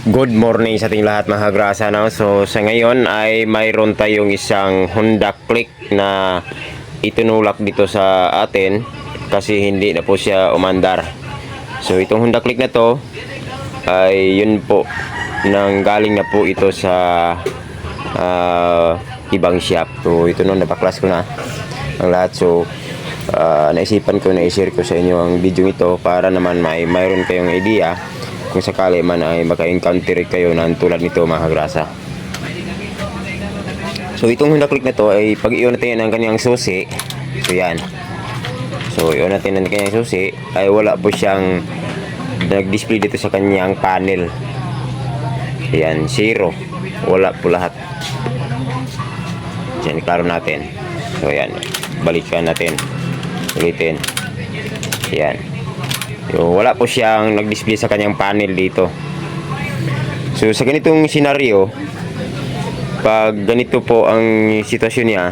Good morning sa ating lahat mga kagrasa, no? So sa ngayon ay mayroon tayong isang Honda Click na itinulak dito sa atin kasi hindi na po siya umandar. So itong Honda Click na to ay yun po, nang galing na po ito sa ibang shop. So ito nung napaklas ko na ang lahat. So naisipan ko na i-share ko sa inyo ang video ito para naman mayroon kayong idea kung sakali man ay maka-encounter kayo na tulad nito mga kagrasa. So itong Honda Click na to ay pag i-on natin ang kanyang susi. So yan. So i-on natin ang kanyang susi ay wala po siyang nag-display dito sa kanyang panel. Yan, zero. Wala po lahat. Yan, klaro natin. So yan, balikan natin. Ulitin. Yan. So, wala po siyang nag-display sa kanyang panel dito. So sa ganitong senaryo, pag ganito po ang sitwasyon niya,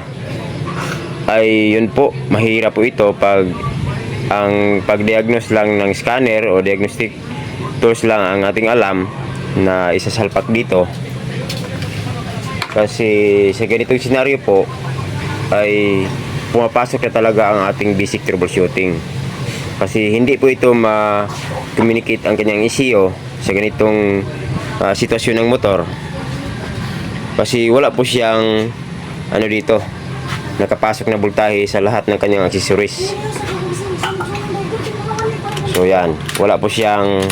ay yun po, mahirap po ito pag ang pag-diagnose lang ng scanner o diagnostic tools lang ang ating alam na isasalpak dito. Kasi sa ganitong senaryo po ay pumapasok na talaga ang ating basic troubleshooting. Kasi hindi po ito ma-communicate ang kanyang ECU sa ganitong sitwasyon ng motor. Kasi wala po siyang dito, nakapasok na voltahe sa lahat ng kanyang accessories. So yan, wala po siyang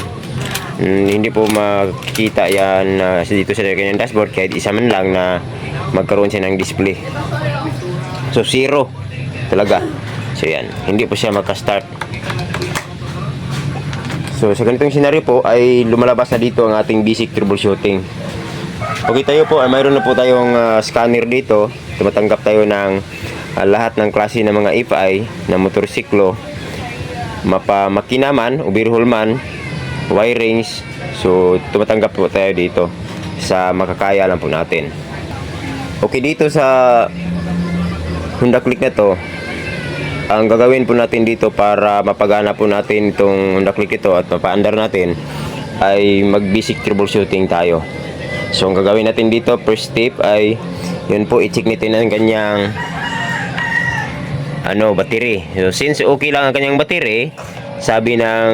hindi po makikita yan dito sa kanyang dashboard kahit isa man lang na magkaroon siya ng display. So zero talaga. So yan, hindi po siya makastart. So sa ganitong senaryo po ay lumalabas na dito ang ating basic troubleshooting. Okay, tayo po ay mayroon na po tayong scanner dito. Tumatanggap tayo ng lahat ng klase ng mga FI na motorsiklo, makina man, overhaul man, wirings. So tumatanggap po tayo dito sa makakaya lang po natin. Okay, dito sa Honda Click na to, ang gagawin po natin dito para mapagana po natin itong Honda Click ito at mapaandar natin ay mag-basic troubleshooting tayo. So ang gagawin natin dito, first step ay yun po, i-check natin ang kanyang battery. So since okay lang ang kanyang battery, sabi ng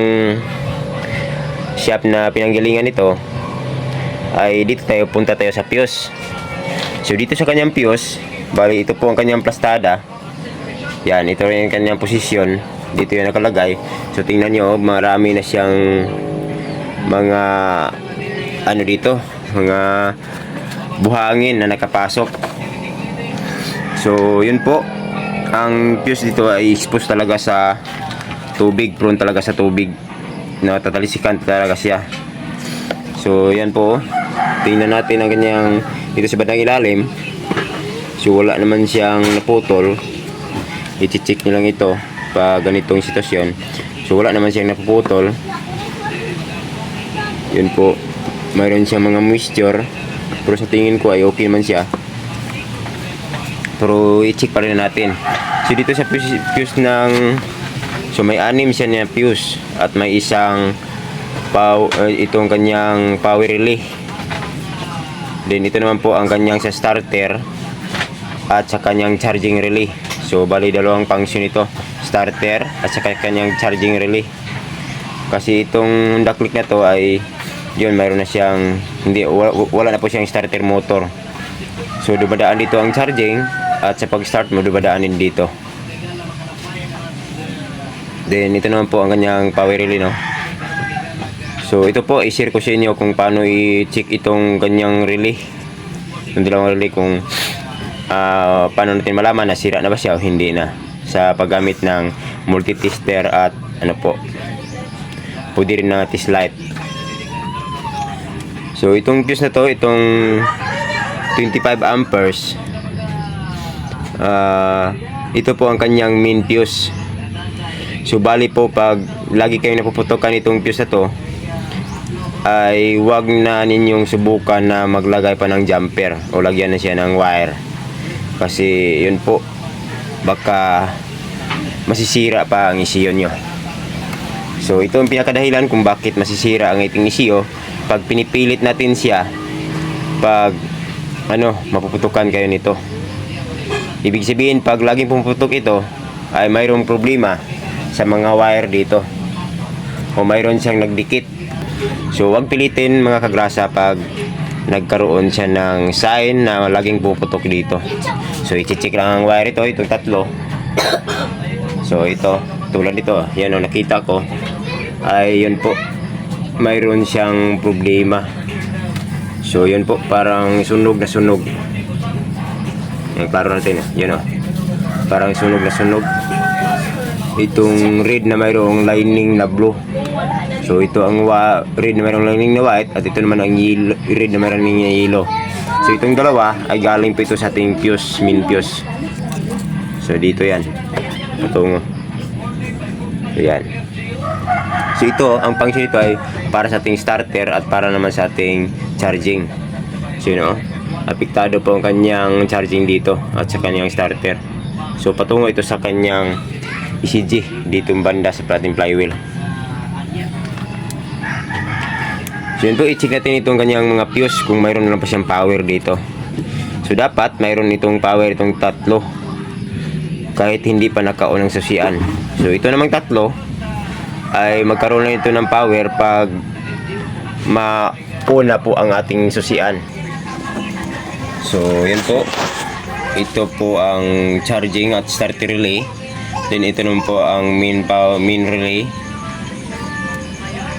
shop na pinanggalingan nito ay dito punta tayo sa fuse. So dito sa kanyang fuse, bali ito po ang kanyang plastada. Yan, ito rin yung kanyang posisyon. Dito yung nakalagay. So tingnan nyo, marami na siyang mga dito, mga buhangin na nakapasok. So yun po, ang fuse dito ay exposed talaga sa tubig, prone talaga sa tubig, natatalisikan talaga siya. So yan po, tingnan natin ang kanyang dito sa bandang ilalim. So wala naman siyang naputol. I-check nyo lang ito pag ganitong sitwasyon. So wala naman siyang napuputol. Yun po, mayroon siyang mga moisture, pero sa tingin ko ay okay man siya. Pero i-check pa rin natin. So dito sa fuse ng, so may 6 siya na fuse at may isang itong kanyang power relay. Then ito naman po ang kanyang sa starter at sa kanyang charging relay. So bali dalawang function ito, starter at sa kanyang charging relay. Kasi itong Honda Click na to ay yun, mayroon na siyang wala na po siyang starter motor. So dumadaan dito ang charging at sa pag-start mo dumadaan din dito. Then ito naman po ang kanyang power relay, no. So ito po, i-share ko sa inyo kung paano i-check itong kanyang relay, yung dalawang relay, kung paano natin malaman na sira na ba siya o hindi na sa paggamit ng multi-tester at pwede rin na test light. So itong fuse na to, itong 25 amperes, ito po ang kanyang main fuse. So bali po, pag lagi kayong napuputokan itong fuse na to, ay wag na ninyong subukan na maglagay pa ng jumper o lagyan na siya ng wire. Kasi yun po, baka masisira pa ang ECU nyo. So ito ang pinakadahilan kung bakit masisira ang ating ECU pag pinipilit natin siya, pag mapuputukan kayo nito. Ibig sabihin, pag laging pumuputok ito, ay mayroong problema sa mga wire dito, o mayroon siyang nagdikit. So wag pilitin mga kagrasa pag nagkaroon siya ng sign na laging puputok dito. So i-check lang ang wire ito, itong tatlo. So ito, tulad nito, yan o, nakita ko ay yun po, mayroon siyang problema. So yun po, parang sunog na sunog. Yung klaro natin, yun o, parang sunog na sunog. Itong red na mayroong lining na blue. So ito ang red na mayroong lining na white, at ito naman ang red na mayroong lining na yellow. So itong dalawa ay galing po ito sa ating fuse, main fuse. So dito yan, itong so yan. So ito, ang function ito ay para sa ating starter at para naman sa ating charging. So yun o, apektado po ang kanyang charging dito at sa kanyang starter. So patungo ito sa kanyang ECG dito yung banda sa ating flywheel. So yun po, i-check natin itong kanyang mga fuse kung mayroon na pa siyang power dito. So dapat mayroon itong power, itong tatlo, kahit hindi pa naka-on ang susian. So ito namang tatlo ay magkaroon na ito ng power pag ma-on na po ang ating susian. So yan po, ito po ang charging at starter relay. Then ito naman po ang main relay,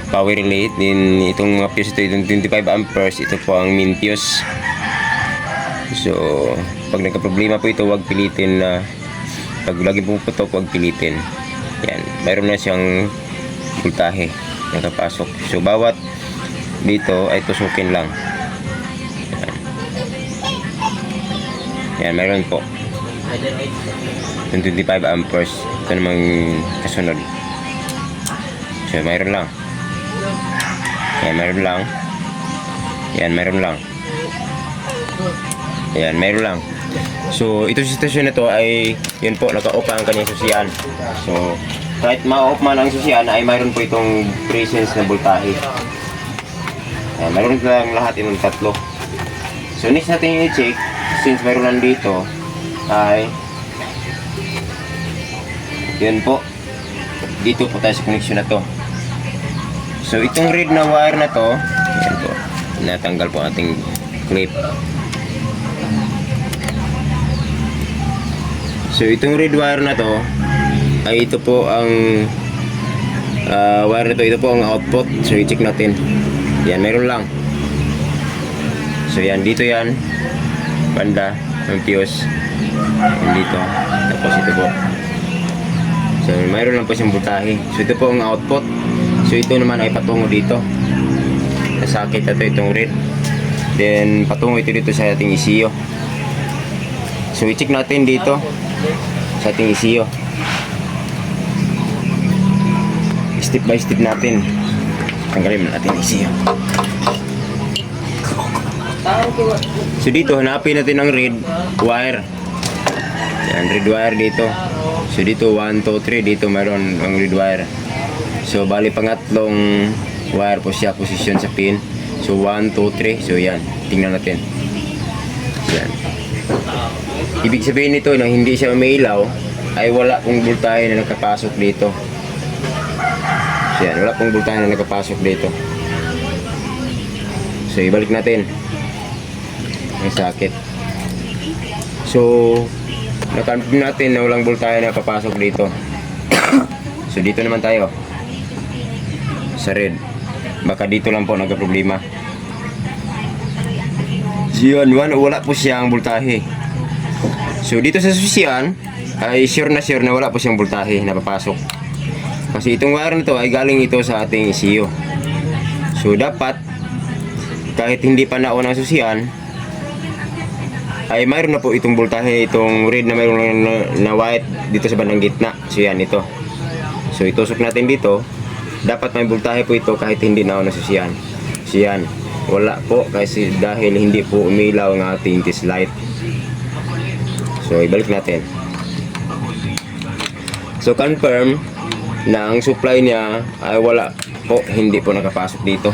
power relay. Then itong mga fuse ito, itong 25 amperes, ito po ang main fuse. So pag nagka-problema po ito, huwag pilitin na pag lagi puputok, huwag pilitin. Yan, mayroon na siyang voltahe nakapasok. So bawat dito ay tusukin lang. Yan, mayroon po yung 25 amperes. Ito namang kasunod. So mayroon lang. Yan, mayroon lang. Yan, mayroon lang. Yan, mayroon lang. So ito sa sitwasyon na to ay yun po, naka-off ang kanyang susian. So kahit ma-off man ang susian ay mayroon po itong presence na voltahe. Yan, mayroon lang lahat itong tatlo. So next natin i-check, since mayroon nandito ay yun po, dito po tayo sa connection na to. So itong red na wire na to, yan po, natanggal po ating clip. So itong red wire na to ay ito po ang wire na to, ito po ang output. So i-check natin. Yan, meron lang. So yan, dito yan, banda ng fuse. Dito, tapos ito po. So mayroon lang po siyang voltahe. So ito po ang output. So ito naman ay patungo dito. Nasakit na ito, itong red. Then patungo ito dito sa ating ECU. So i-check natin dito sa ating ECU. Step by step natin. Tanggalin natin ECU. So dito, hanapin natin ang red wire. Yan, red wire dito. So dito 1, 2, 3, dito mayroon ang red wire. So bali pangatlong wire po siya, position sa pin. So 1, 2, 3. So yan, tingnan natin. Yan. Ibig sabihin nito na hindi siya umiilaw ay wala pong voltahe na nakapasok dito. So yan, wala pong voltahe na nakapasok dito. So ibalik natin. May sakit. So na-confirm natin na walang voltahe na papasok dito. So dito naman tayo sa red. Baka dito lang po nagka-problema. Yun, wala po siyang voltahe. So dito sa susian ay sure na wala po siyang voltahe na papasok. Kasi itong wire nito ay galing ito sa ating ECU. So dapat kahit hindi pa na-on ang susian ay mayroon na po itong voltahe, itong red na mayroon na white dito sa bandang gitna. So yan, ito. So itusok natin dito. Dapat may voltahe po ito kahit hindi na-on ang susian. So yan, wala po kasi dahil hindi po umilaw ang ating test light. So ibalik natin. So confirm na ang supply niya ay wala po, hindi po nakapasok dito.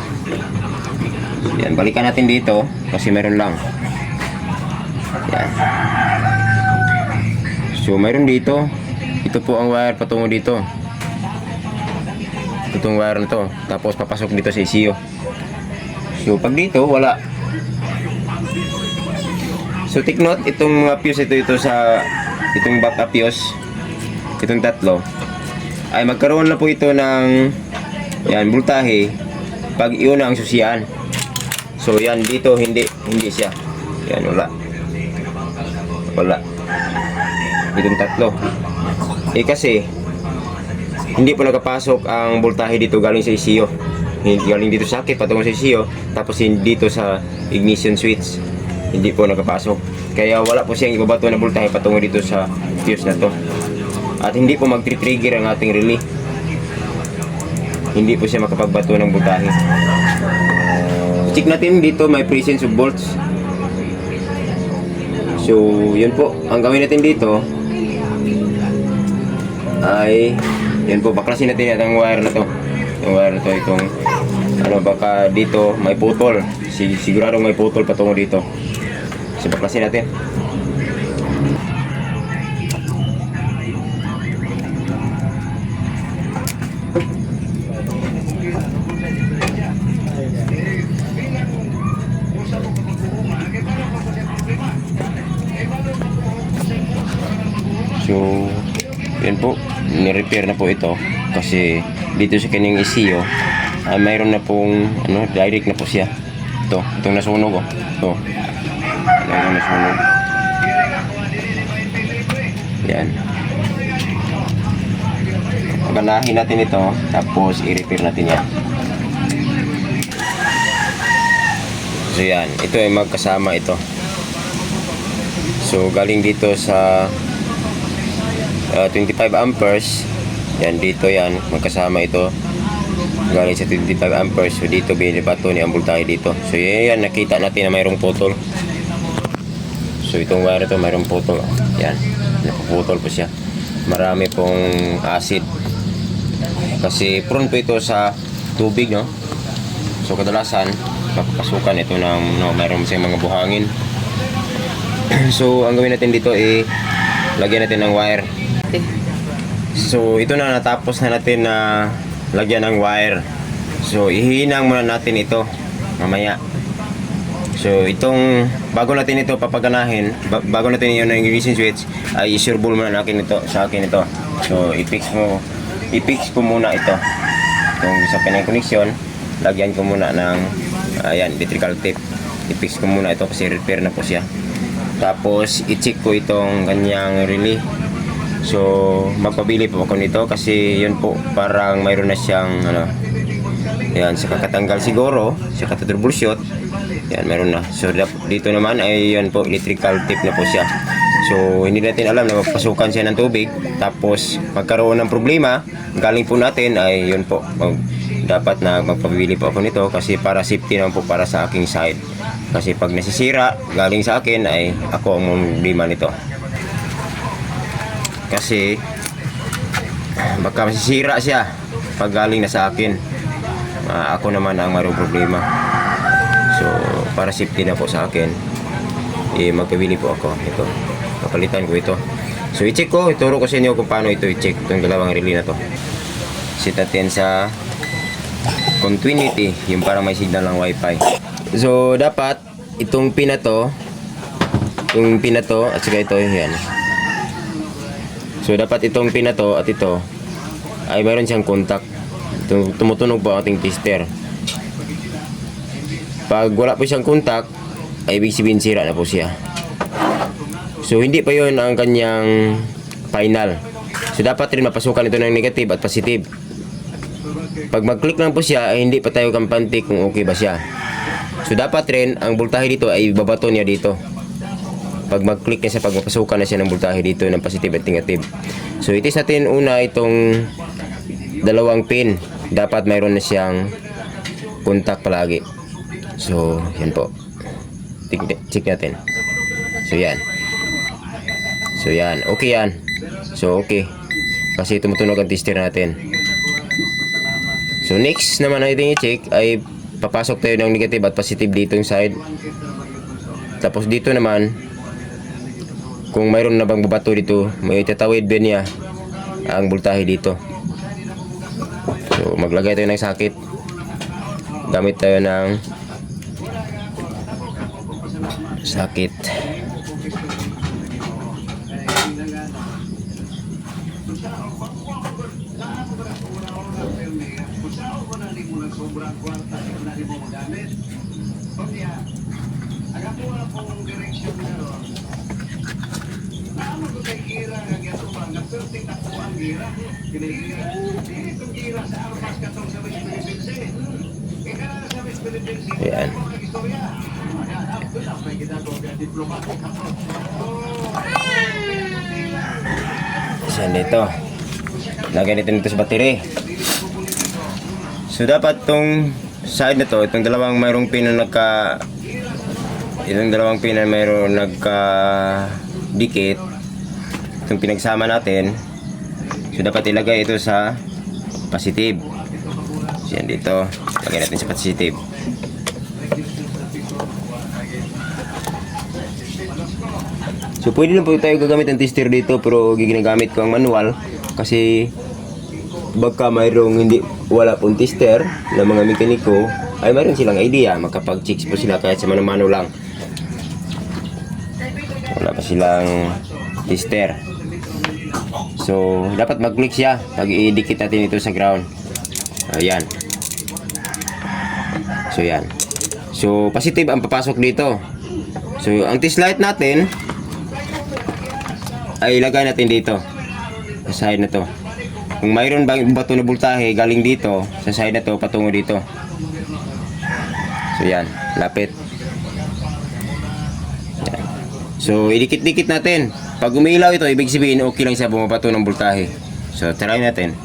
Yan, balikan natin dito kasi meron lang. Yan. So meron dito. Ito po ang wire patungo dito. Itong wire na to. Tapos papasok dito sa ECU. So pag dito wala. So take note, itong mga fuse ito sa itong backup fuse, itong tatlo ay magkaroon na po ito ng yan voltahe pag iuna ang susian. So yan dito hindi siya. Yan wala. Itong tatlo. Kasi hindi po nakapasok ang voltahe dito galing sa ECU. Galing dito sa sakit patungo sa ECU, tapos dito sa ignition switch. Hindi po nakapasok. Kaya wala po siyang ibabato na voltahe patungo dito sa fuse na to. At hindi po mag-trigger ang ating relay. Hindi po siya makapagbato ng voltahe. Check natin dito may presence of volts. So, yun po. Ang gawin natin dito ay yun po, baklasin natin ang wire na to. Yung wire na to, itong baka dito may putol. Sigurado may putol patungo dito. So, baklasin natin. So, yun po, ni-repair na po ito kasi dito sa kanyang ECU ay mayroon na pong direct na po siya. Itong nasunog oh. Ito. Itong nasunog. Yan. Ganahin natin ito tapos i-repair natin yan. So yan, ito ay magkasama ito. So galing dito sa 25 amperes. Yan dito yan, magkasama ito. Galing sa 25 amperes. So dito binibato ni ang voltahe dito. So yan, nakita natin na mayroong putol. So itong wire ito mayroong putol. Yan, napuputol po siya. Marami pong acid. Kasi prone po ito sa tubig, no? So kadalasan mapapasukan ito ng mayroong siyang mga buhangin. So ang gawin natin dito lagyan natin ng wire. So ito na, natapos na natin na lagyan ng wire. So ihinang muna natin ito mamaya. So itong bago natin ito papaganahin, bago natin yun ng ignition switch, ay isurbol muna natin ito sa akin ito. So i-fix ko muna ito. Itong sa kanyang connection, lagyan ko muna ng electrical tape. I-fix ko muna ito kasi repair na po siya. Tapos i-check ko itong kanyang relay. So magpabili po ako nito kasi yun po parang mayroon na siyang yan, sa kakatanggal siguro, sa katatroubleshoot. Yan, meron na. So dito naman ay yan po, electrical tape na po siya. So hindi natin alam na magpasukan siya ng tubig tapos magkaroon ng problema. Galing po natin ay yun po, dapat na magpabili po ako nito kasi para safety naman po para sa aking side. Kasi pag nasisira galing sa akin ay ako ang problema nito. Kasi baka masisira siya pag galing na sa akin. Ako naman ang mayroong problema. So para safety na po sa akin, magpabili po ako ito. Papalitan ko ito. So i-check ko, ituro ko sa inyo kung paano ito i-check itong dalawang relay na to. Set natin sa continuity, yung parang may signal ng wifi. So dapat itong pin na to, yung pin na to at saka ito yan. So dapat itong pin na to at ito ay mayroon siyang contact. Tumutunog po ang ating tester. Pag wala po siyang contact ay ibig sabihin sira na po siya. So hindi pa yon ang kanyang final. So dapat rin mapasukan ito ng negative at positive. Pag mag-click lang po siya ay hindi pa tayo kampante kung okay ba siya. So dapat rin ang voltahe dito ay babato niya dito. Pag mag-click na siya, pag mapasukan na siya ng voltahe dito ng positive at negative. So itis natin una itong dalawang pin. Dapat mayroon na siyang contact palagi. So yan po, check natin. So yan. So yan, okay yan. So okay, kasi tumutunog ang tester natin. So next naman natin i-check ay papasok tayo ng negative at positive dito yung side. Tapos dito naman, kung mayroon na bang babato dito, may itatawid ba niya ang voltahe dito. So maglagay tayo ng sakit. Gamit tayo ng sakit. Ayan. Saan dito? Lagay natin dito sa battery. So dapat tong side na to, itong dalawang mayroong pin na mayroong nagka-dikit, itong pinagsama natin. So dapat ilagay ito sa positive. So yan dito, lagay natin sa positive. So pwede na po tayo gagamit ng tester dito, pero ginagamit ko ang manual kasi baka mayroong wala pong tester ng mga mekaniko ay mayroon silang idea, makapag-checks po sila kahit sa mano-mano lang. Wala pa silang tester. So dapat mag-click siya pag i-dikit natin ito sa ground. Ayan. So yan. So positive ang papasok dito. So ang test light natin ay ilagay natin dito sa side na to. Kung mayroon bang bato na voltahe galing dito sa side na to patungo dito. So yan, lapit. Yan. So idikit-dikit natin. Pag umilaw ito, ibig sabihin okay lang siya bumabato ng voltahe. So try natin.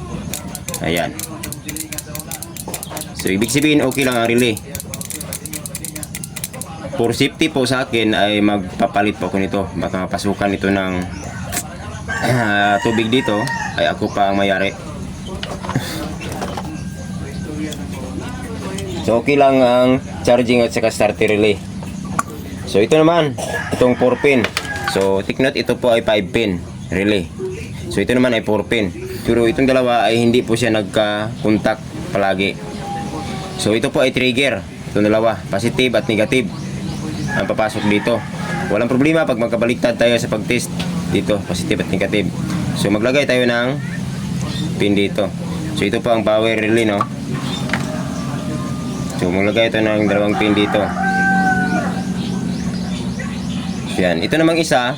Ayan. So ibig sabihin okay lang ang relay. For safety po sa akin ay magpapalit po ako nito. Baka mapasukan ito ng tubig dito ay ako pa ang mayari. So okay lang ang charging at saka starter relay. So ito naman, itong 4 pin. So take note, ito po ay 5 pin relay. So ito naman ay 4 pin. Pero itong dalawa ay hindi po siya nagka-contact palagi. So ito po ay trigger. Itong dalawa, positive at negative ang papasok dito. Walang problema pag magkabaliktad tayo sa pag-test dito, positive at negative. So maglagay tayo ng pin dito. So ito po ang power relay, no? So maglagay ito ng dalawang pin dito. So yan, ito namang isa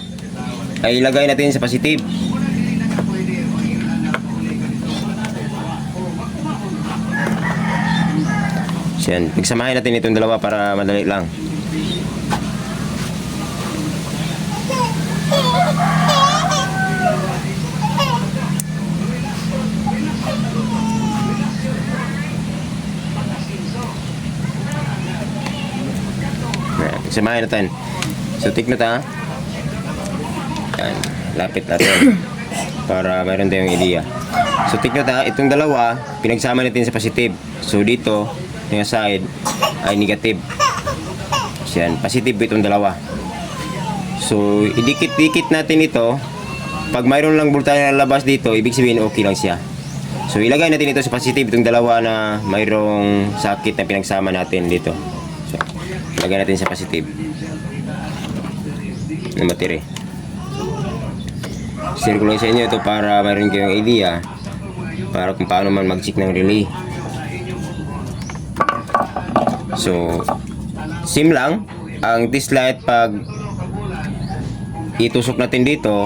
ay ilagay natin sa positive. So yan, pagsamahin natin itong dalawa para madali lang. Samahin natin. So take note ha. Yan, lapit natin para mayroon tayong idea. So take note ha, itong dalawa pinagsama natin sa positive. So dito yung side ay negative. So yan, positive itong dalawa. So idikit-dikit natin ito. Pag mayroon lang voltahe na labas dito, ibig sabihin okay lang siya. So ilagay natin ito sa positive, itong dalawa na mayroong sakit na pinagsama natin dito. So ilagay natin sa positive ng battery. Share ko lang sa inyo ito para mayroon kayong idea para kung paano man mag-check ng relay. So same lang ang test light. Pag itusok natin dito,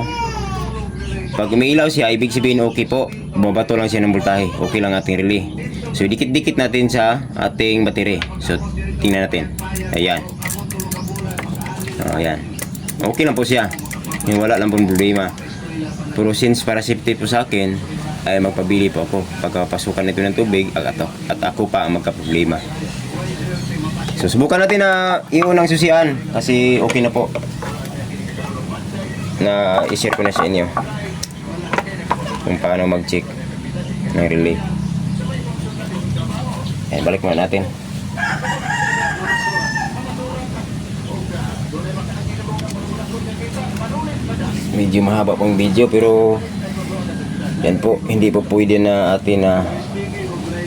pag umiilaw siya, ibig sabihin okay po, bumabato lang siya ng voltahe, okay lang ating relay. So dikit-dikit natin sa ating battery. So tingnan natin. Ayan. Ayan. Okay lang po siya. Yung wala lang pong problema. Pero since para safety po sa akin, ay magpabili po ako pagkapasukan nito ng tubig at ako pa ang magka-problema. So subukan natin na iunang susian kasi okay na po. Na i-share ko na sa inyo kung paano mag-check ng relay. Ayan, balik muna natin. medyo mahaba pong video, pero yan po, hindi po pwede na atin na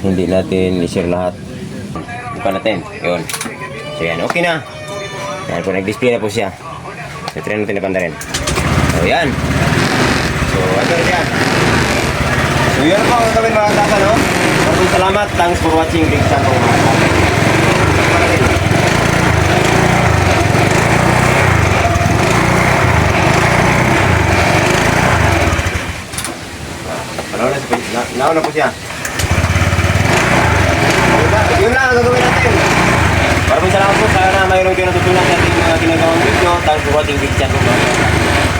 hindi natin i-share lahat. Bukan natin, yun. So yan, okay na. Yan po, nag-display na po siya. So try natin na panda rin. So yan. So ano rin yan. So yun po ang gawin mga kasa, no? Maraming salamat. Thanks for watching. Big chat po mga kasa. Nauna po siya. Yun lang ang gagawin natin. Maraming salamat po. Sana mayroon kayo natutunan sa ating mga ginagawang video. Thanks for watching. Big chat po mga kasa.